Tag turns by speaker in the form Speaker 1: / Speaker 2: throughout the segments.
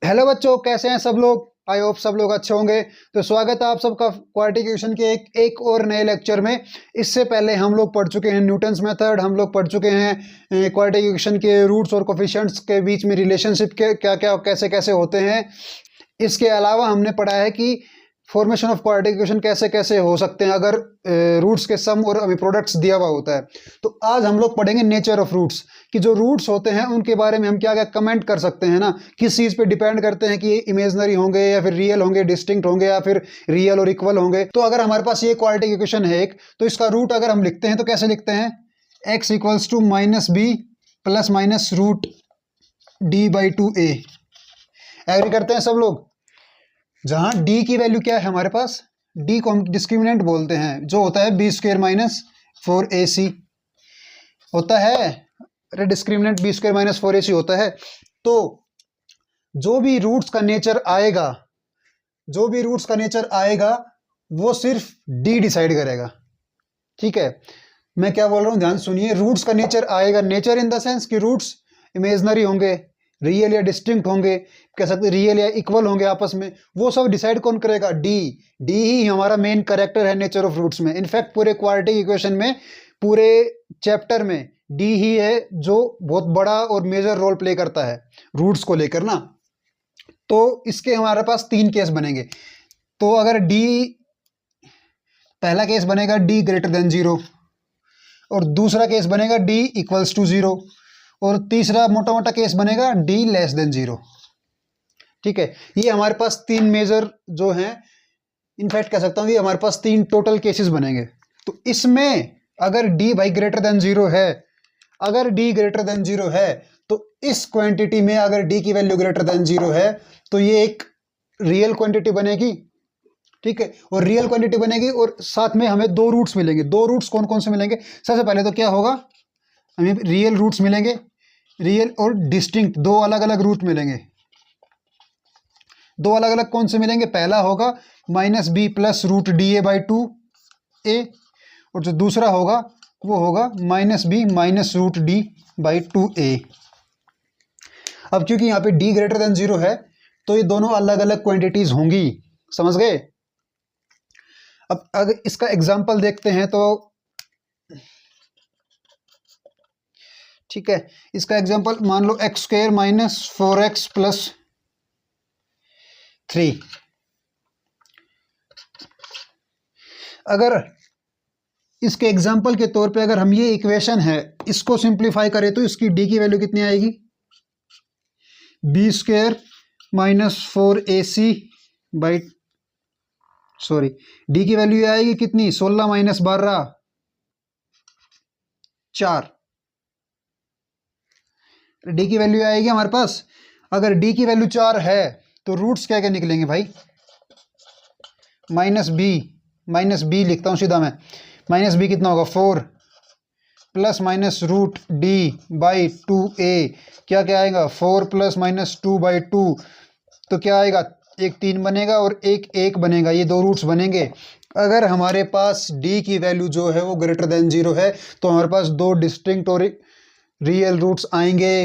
Speaker 1: Hello बच्चों, कैसे हैं सब लोग। आई होप सब लोग अच्छे होंगे। तो स्वागत है आप सबका क्वाड्रिटिक के एक और नए लेक्चर में। इससे पहले हम लोग पढ़ चुके हैं न्यूटन्स मेथड, हम लोग पढ़ चुके हैं क्वाड्रिटिक के रूट्स और कोफिशिएंट्स के बीच में रिलेशनशिप के क्या क्या कैसे कैसे होते हैं। इसके अलावा हमने पढ़ा है कि फॉर्मेशन ऑफ क्वाड्रेटिक इक्वेशन कैसे कैसे हो सकते हैं अगर रूट्स के सम और अभी प्रोडक्ट्स दिया हुआ होता है। तो आज हम लोग पढ़ेंगे नेचर ऑफ रूट्स, कि जो रूट्स होते हैं उनके बारे में हम क्या क्या कमेंट कर सकते हैं ना, किस चीज़ पे डिपेंड करते हैं कि ये इमेजनरी होंगे या फिर रियल होंगे, डिस्टिंक्ट होंगे या फिर रियल और इक्वल होंगे। तो अगर हमारे पास ये क्वाड्रेटिक इक्वेशन है एक, तो इसका रूट अगर हम लिखते हैं तो कैसे लिखते हैं, x equals to minus B plus minus root D by two A. Agree करते हैं सब लोग। जहां d की वैल्यू क्या है हमारे पास, d को हम डिस्क्रिमिनेंट बोलते हैं, जो होता है बी स्क्वेयर माइनस 4ac होता है। अरे discriminant B square minus 4ac होता है। तो जो भी रूट्स का नेचर आएगा, जो भी रूट्स का नेचर आएगा वो सिर्फ d डिसाइड करेगा। ठीक है, मैं क्या बोल रहा हूं ध्यान सुनिए। रूट्स का नेचर आएगा, नेचर इन द सेंस कि रूट्स इमेजनरी होंगे, रियल या डिस्टिंक्ट होंगे, कह सकते रियल या इक्वल होंगे आपस में, वो सब डिसाइड कौन करेगा, डी। डी ही हमारा मेन कैरेक्टर है नेचर ऑफ रूट्स में। इनफैक्ट पूरे क्वाड्रेटिक इक्वेशन में, पूरे चैप्टर में डी ही है जो बहुत बड़ा और मेजर रोल प्ले करता है रूट्स को लेकर ना। तो इसके हमारे पास तीन केस बनेंगे। तो अगर डी, पहला केस बनेगा डी ग्रेटर देन 0, और दूसरा केस बनेगा डी इक्वल्स टू 0, और तीसरा मोटा मोटा केस बनेगा d लेस देन 0। ठीक है, ये हमारे पास तीन मेजर जो हैं, इनफैक्ट कह सकता हूं ये हमारे पास तीन टोटल केसेस बनेंगे। तो इसमें अगर d भाई ग्रेटर देन 0 है, अगर d ग्रेटर देन 0 है, तो इस क्वांटिटी में अगर d की वैल्यू ग्रेटर देन 0 है तो ये एक रियल क्वांटिटी बनेगी। ठीक है, और रियल क्वांटिटी बनेगी और साथ में हमें दो रूट्स मिलेंगे। दो रूट्स कौन कौन से मिलेंगे, सबसे पहले तो क्या होगा, हमें रियल रूट्स मिलेंगे, रियल और डिस्टिंक्ट दो अलग अलग रूट मिलेंगे। दो अलग अलग कौन से मिलेंगे, पहला होगा minus B plus root D A by two A, और जो दूसरा होगा वो होगा minus B minus root D by two A. अब क्योंकि यहाँ पे डी ग्रेटर देन 0 है तो ये दोनों अलग अलग क्वांटिटीज होंगी, समझ गए। अब अगर इसका एग्जाम्पल देखते हैं तो ठीक है, इसका एग्जांपल मान लो X square minus 4x plus 3। अगर इसके एग्जांपल के तौर पे अगर हम ये इक्वेशन है इसको सिंप्लीफाई करें तो इसकी d की वैल्यू कितनी आएगी, B square minus 4ac by, sorry d की वैल्यू आएगी कितनी, 16 माइनस 12 4। डी की वैल्यू आएगी हमारे पास। अगर डी की वैल्यू 4 है तो रूट्स क्या क्या निकलेंगे भाई, माइनस बी लिखता हूं सीधा मैं, माइनस बी कितना होगा 4 plus minus root D by 2a, क्या क्या आएगा 4 प्लस माइनस 2 बाई 2, तो क्या आएगा, एक 3 बनेगा और एक 1 बनेगा, ये दो रूट्स बनेंगे। अगर हमारे पास d की वैल्यू जो है वो ग्रेटर देन 0 है तो हमारे पास दो डिस्टिंक्ट और रियल रूट्स आएंगे।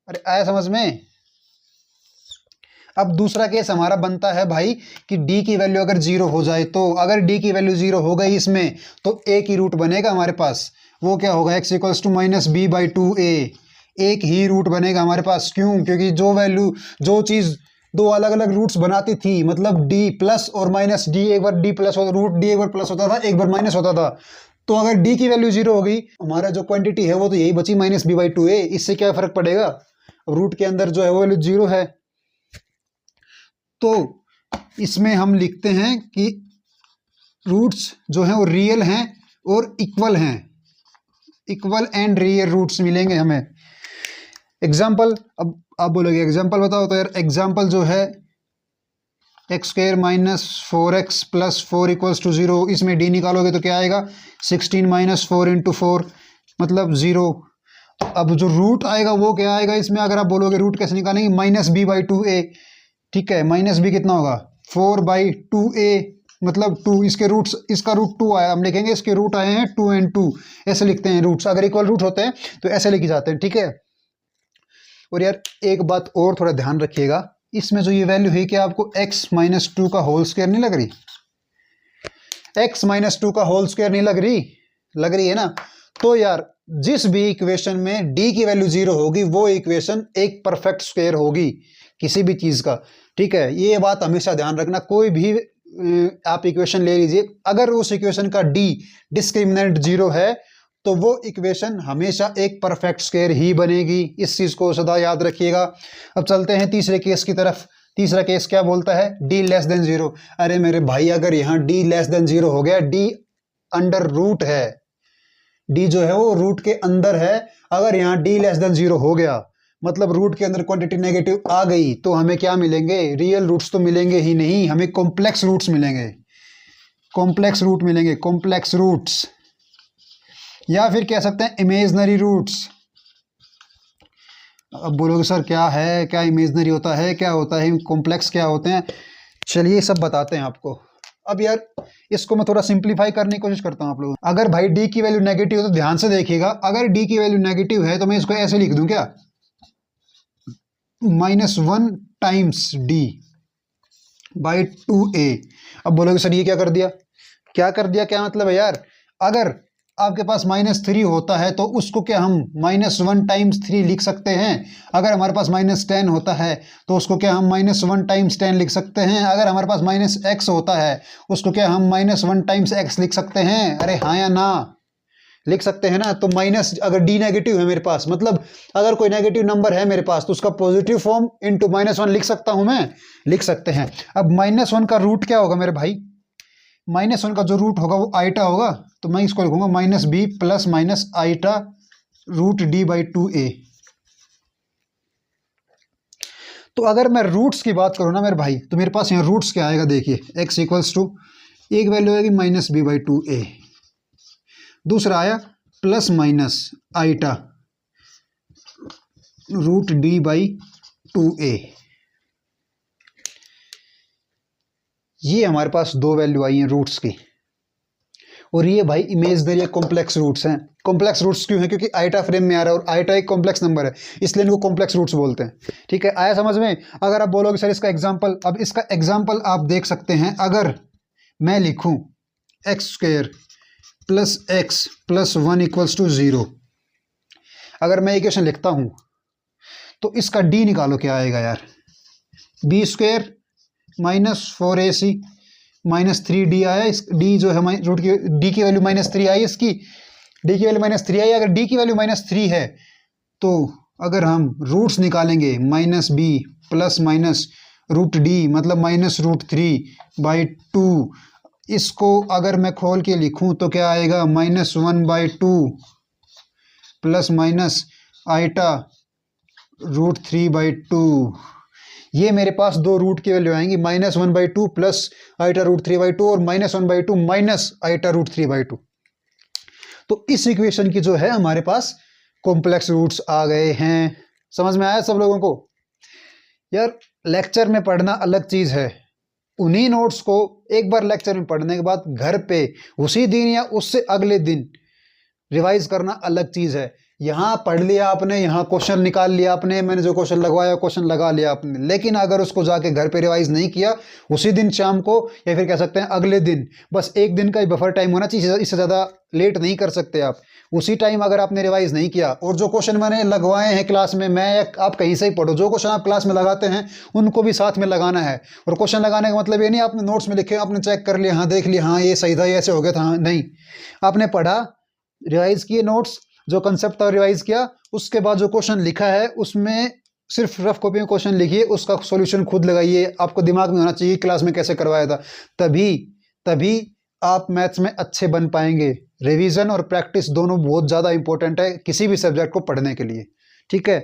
Speaker 1: अरे आया समझ में। अब दूसरा केस हमारा बनता है भाई कि d की वैल्यू अगर 0 हो जाए, तो अगर d की वैल्यू 0 हो गई इसमें तो एक ही रूट बनेगा हमारे पास, वो क्या होगा x equals to minus B by two A. एक ही रूट बनेगा हमारे पास, क्यों, क्योंकि जो वैल्यू, जो चीज़ दो अलग अलग रूट्स बनाती थी, मतलब d प्लस और माइनस, d एक बार d प्लस होता, रूट d एक बार प्लस होता था, एक बार माइनस होता था। तो अगर d की वैल्यू 0 हो गई, हमारा जो क्वांटिटी है वो तो यही बची माइनस बी बाई टू ए। इससे क्या फर्क पड़ेगा, अब रूट के अंदर जो है वो वैल्यू 0 है। तो इसमें हम लिखते हैं कि रूट्स जो हैं वो रियल हैं और इक्वल हैं, इक्वल एंड रियल रूट्स मिलेंगे हमें। एग्जाम्पल, अब आप बोलोगे एग्जाम्पल बताओ, तो यार एग्जाम्पल जो है X square minus 4x plus 4 equals to 0, इसमें d निकालोगे तो क्या आएगा 16 माइनस 4 इंटू 4 मतलब 0। तो अब जो रूट आएगा वो क्या आएगा इसमें, अगर आप बोलोगे रूट कैसे निकालेंगे, माइनस बी बाई टू ए। ठीक है, माइनस बी कितना होगा 4 बाई टू ए मतलब 2, इसके रूट्स, इसका रूट 2 आया, हम लिखेंगे इसके रूट आए हैं 2 एंड 2, ऐसे लिखते हैं रूट्स। अगर इक्वल रूट होते हैं तो ऐसे लिखे जाते हैं। ठीक है, और यार एक बात और थोड़ा ध्यान रखिएगा, इसमें जो ये वैल्यू है कि आपको x माइनस टू का होल स्क्वायर नहीं लग रही, x माइनस टू का होल स्क्वायर नहीं लग रही है ना। तो यार जिस भी इक्वेशन में d की वैल्यू 0 होगी वो इक्वेशन एक परफेक्ट स्क्वायर होगी किसी भी चीज का, ठीक है। ये बात हमेशा ध्यान रखना, कोई भी आप इक्वेशन ले लीजिए, अगर उस इक्वेशन का d डिस्क्रिमिनेंट 0 है तो वो इक्वेशन हमेशा एक परफेक्ट स्क्वायर ही बनेगी। इस चीज को सदा याद रखिएगा। अब चलते हैं तीसरे केस की तरफ। तीसरा केस क्या बोलता है, d लेस देन 0। अरे मेरे भाई अगर यहाँ d लेस देन 0 हो गया, d अंडर रूट है, d जो है वो रूट के अंदर है, अगर यहाँ d लेस देन 0 हो गया मतलब रूट के अंदर क्वांटिटी नेगेटिव आ गई तो हमें क्या मिलेंगे, रियल रूट्स तो मिलेंगे ही नहीं, हमें कॉम्प्लेक्स रूट्स मिलेंगे, कॉम्प्लेक्स रूट मिलेंगे, कॉम्प्लेक्स रूट्स, या फिर कह सकते हैं इमेजनरी रूट्स। अब बोलोगे सर क्या है, क्या इमेजनरी होता है, क्या होता है कॉम्प्लेक्स, क्या होते हैं, चलिए सब बताते हैं आपको। अब यार इसको मैं थोड़ा सिंप्लीफाई करने की कोशिश करता हूँ आप लोग। अगर भाई d की वैल्यू नेगेटिव है तो ध्यान से देखिएगा, अगर d की वैल्यू नेगेटिव है तो मैं इसको ऐसे लिख दूं क्या, -1 टाइम्स d बाई 2a। अब बोलोगे सर ये क्या कर दिया, क्या मतलब है यार, अगर आपके पास -3 होता है तो उसको क्या हम -1 टाइम्स 3 लिख सकते हैं, अगर हमारे पास -10 होता है तो उसको क्या हम -1 टाइम्स 10 लिख सकते हैं, अगर हमारे पास -x होता है उसको क्या हम -1 टाइम्स x लिख सकते हैं, अरे हाँ या ना, लिख सकते हैं ना। तो माइनस, अगर d नेगेटिव है मेरे पास, मतलब अगर कोई नेगेटिव नंबर है मेरे पास तो उसका पॉजिटिव फॉर्म इंटू -1 लिख सकता हूं मैं, लिख सकते हैं। अब -1 का रूट क्या होगा मेरे भाई, -1 का जो रूट होगा वो आइटा होगा, तो मैं इसको लिखूंगा -b plus minus iota root d by 2a। तो अगर मैं रूट्स की बात करूं ना मेरे भाई, तो मेरे पास यहाँ रूट्स क्या आएगा, देखिए x इक्वल्स टू एक वैल्यू आएगी -b बाई 2a, दूसरा आया plus minus iota root d by 2a। ये हमारे पास दो वैल्यू आई हैं रूट्स की, और ये भाई इमेजनरी या कॉम्प्लेक्स रूट्स हैं। कॉम्प्लेक्स रूट्स क्यों हैं, क्योंकि आइटा फ्रेम में आ रहा है और आइटा एक कॉम्प्लेक्स नंबर है, इसलिए इनको कॉम्प्लेक्स रूट्स बोलते हैं, ठीक है। आया समझ में। अगर आप बोलोगे सर इसका एग्जांपल, अब इसका एग्जांपल आप देख सकते हैं, अगर मैं लिखूं X square plus X plus 1 equals to 0, अगर मैं इक्वेशन लिखता हूं तो इसका d निकालो क्या आएगा यार, बी स्क्वायर -4ac -3d आया, इस d जो है रूट की d की वैल्यू -3 आई, इसकी d की वैल्यू -3 आई। अगर d की वैल्यू -3 है तो अगर हम रूट्स निकालेंगे -b plus minus root d मतलब -√3 बाई 2, इसको अगर मैं खोल के लिखूं तो क्या आएगा, -1 by 2 plus minus iota √3 by 2। ये मेरे पास दो रूट की वैल्यू आएंगी, -1 बाई 2 प्लस आइटा √3 बाई 2 और -1 बाई 2 माइनस आइटा √3 बाई 2। तो इस इक्वेशन की जो है हमारे पास कॉम्प्लेक्स रूट्स आ गए हैं। समझ में आया सब लोगों को। यार लेक्चर में पढ़ना अलग चीज़ है, उन्हीं नोट्स को एक बार लेक्चर में पढ़ने के बाद घर पे उसी दिन या उससे अगले दिन रिवाइज करना अलग चीज़ है। यहाँ पढ़ लिया आपने, यहाँ क्वेश्चन निकाल लिया आपने, मैंने जो क्वेश्चन लगवाया क्वेश्चन लगा लिया आपने, लेकिन अगर उसको जाके घर पे रिवाइज नहीं किया उसी दिन शाम को या फिर कह सकते हैं अगले दिन, बस एक दिन का ही बफर टाइम होना चाहिए, इससे ज़्यादा लेट नहीं कर सकते आप। उसी टाइम अगर आपने रिवाइज नहीं किया और जो क्वेश्चन मैंने लगवाए हैं क्लास में, मैं आप कहीं से ही पढ़ो, जो क्वेश्चन आप क्लास में लगाते हैं उनको भी साथ में लगाना है। और क्वेश्चन लगाने का मतलब ये नहीं आपने नोट्स में लिखे, आपने चेक कर लिया, हाँ देख लिया, हाँ ये सही था, ये ऐसे हो गया था, हाँ नहीं, आपने पढ़ा, रिवाइज किए नोट्स, जो कंसेप्ट था रिवाइज किया, उसके बाद जो क्वेश्चन लिखा है उसमें सिर्फ रफ कॉपी में क्वेश्चन लिखिए, उसका सॉल्यूशन खुद लगाइए। आपको दिमाग में होना चाहिए क्लास में कैसे करवाया था, तभी आप मैथ्स में अच्छे बन पाएंगे। रिवीजन और प्रैक्टिस दोनों बहुत ज़्यादा इंपॉर्टेंट है किसी भी सब्जेक्ट को पढ़ने के लिए, ठीक है।